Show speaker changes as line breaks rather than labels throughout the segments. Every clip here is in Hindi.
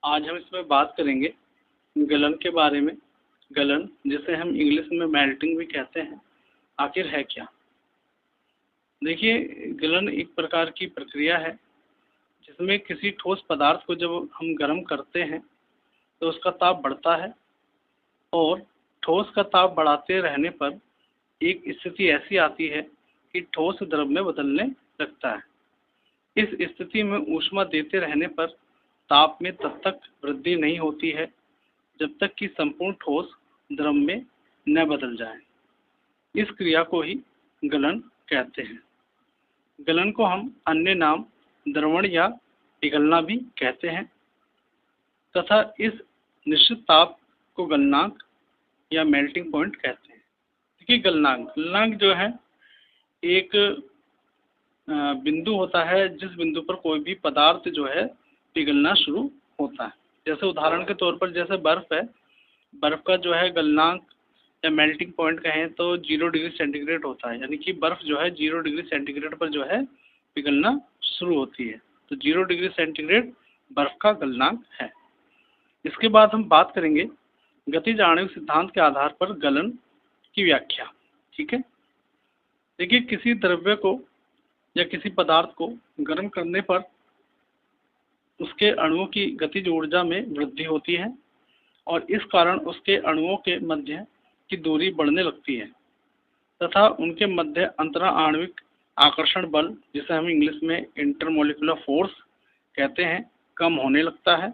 आज हम इसमें बात करेंगे गलन के बारे में। गलन, जिसे हम इंग्लिश में मेल्टिंग भी कहते हैं, आखिर है क्या? देखिए, गलन एक प्रकार की प्रक्रिया है जिसमें किसी ठोस पदार्थ को जब हम गर्म करते हैं तो उसका ताप बढ़ता है और ठोस का ताप बढ़ाते रहने पर एक स्थिति ऐसी आती है कि ठोस द्रव में बदलने लगता है। इस स्थिति में ऊष्मा देते रहने पर ताप में तब तक वृद्धि नहीं होती है जब तक कि संपूर्ण ठोस द्रव में न बदल जाए। इस क्रिया को ही गलन कहते हैं। गलन को हम अन्य नाम द्रवण या पिघलना भी कहते हैं तथा इस निश्चित ताप को गलनांक या मेल्टिंग पॉइंट कहते हैं। देखिए, गलनांक जो है एक बिंदु होता है जिस बिंदु पर कोई भी पदार्थ जो है पिघलना शुरू होता है। जैसे उदाहरण के तौर पर जैसे बर्फ है, बर्फ का जो है गलनांक या मेल्टिंग पॉइंट कहें तो 0 डिग्री सेंटीग्रेड होता है, यानी कि बर्फ जो है 0 डिग्री सेंटीग्रेड पर जो है पिघलना शुरू होती है। तो 0 डिग्री सेंटीग्रेड बर्फ का गलनांक है। इसके बाद हम बात करेंगे गतिज आणविक सिद्धांत के आधार पर गलन की व्याख्या। ठीक है, देखिए, किसी द्रव्य को या किसी पदार्थ को गर्म करने पर उसके अणुओं की गतिज ऊर्जा में वृद्धि होती है और इस कारण उसके अणुओं के मध्य की दूरी बढ़ने लगती है तथा उनके मध्य अंतरा आणविक आकर्षण बल, जिसे हम इंग्लिश में इंटरमोलिकुलर फोर्स कहते हैं, कम होने लगता है।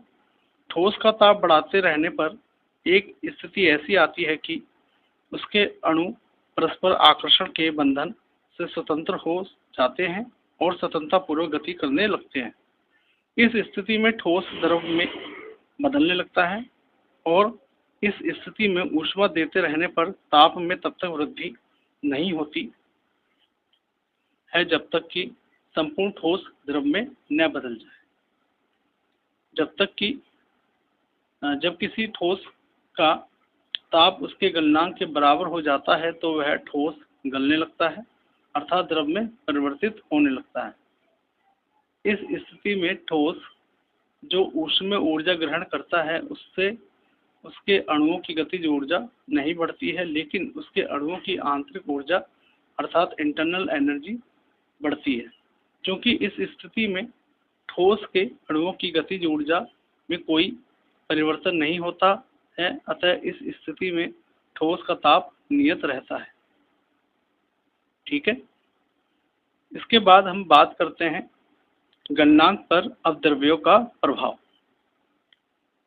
ठोस का ताप बढ़ाते रहने पर एक स्थिति ऐसी आती है कि उसके अणु परस्पर आकर्षण के बंधन से स्वतंत्र हो जाते हैं और स्वतंत्रता पूर्वक गति करने लगते हैं। इस स्थिति में ठोस द्रव में बदलने लगता है और इस स्थिति में ऊष्मा देते रहने पर ताप में तब तक वृद्धि नहीं होती है जब तक कि संपूर्ण ठोस द्रव में न बदल जाए। जब किसी ठोस का ताप उसके गलनांक के बराबर हो जाता है तो वह ठोस गलने लगता है, अर्थात द्रव में परिवर्तित होने लगता है। इस स्थिति में ठोस जो ऊष्मीय ऊर्जा ग्रहण करता है उससे उसके अणुओं की गतिज ऊर्जा नहीं बढ़ती है, लेकिन उसके अणुओं की आंतरिक ऊर्जा अर्थात इंटरनल एनर्जी बढ़ती है। क्योंकि इस स्थिति में ठोस के अणुओं की गतिज ऊर्जा में कोई परिवर्तन नहीं होता है, अतः इस स्थिति में ठोस का ताप नियत रहता है। ठीक है, इसके बाद हम बात करते हैं गलनांक पर अपद्रव्यों का प्रभाव।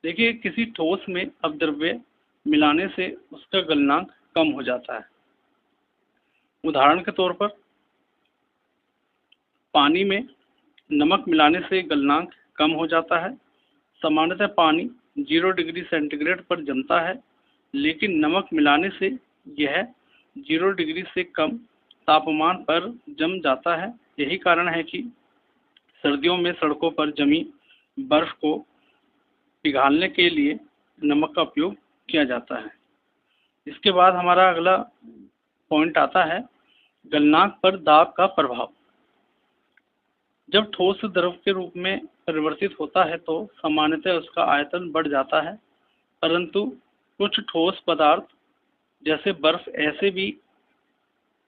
देखिए, किसी ठोस में अपद्रव्य मिलाने से उसका गलनांक कम हो जाता है। उदाहरण के तौर पर पानी में नमक मिलाने से गलनांक कम हो जाता है। सामान्यतः पानी 0 डिग्री सेंटीग्रेड पर जमता है, लेकिन नमक मिलाने से यह 0 डिग्री से कम तापमान पर जम जाता है। यही कारण है कि सर्दियों में सड़कों पर जमी बर्फ को पिघालने के लिए नमक का उपयोग किया जाता है। इसके बाद हमारा अगला पॉइंट आता है गलनांक पर दाब का प्रभाव। जब ठोस द्रव के रूप में परिवर्तित होता है तो सामान्यतः उसका आयतन बढ़ जाता है, परंतु कुछ ठोस पदार्थ जैसे बर्फ ऐसे भी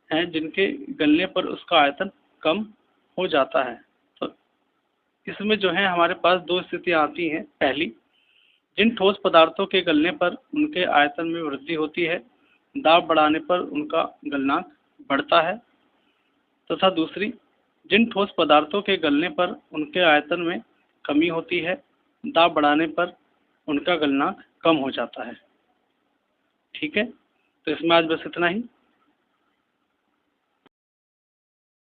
हैं जिनके गलने पर उसका आयतन कम हो जाता है। तो इसमें जो है हमारे पास दो स्थितियां आती हैं। पहली, जिन ठोस पदार्थों के गलने पर उनके आयतन में वृद्धि होती है, दाब बढ़ाने पर उनका गलनांक बढ़ता है, तथा दूसरी, जिन ठोस पदार्थों के गलने पर उनके आयतन में कमी होती है, दाब बढ़ाने पर उनका गलनांक कम हो जाता है। ठीक है, तो इसमें आज बस इतना ही।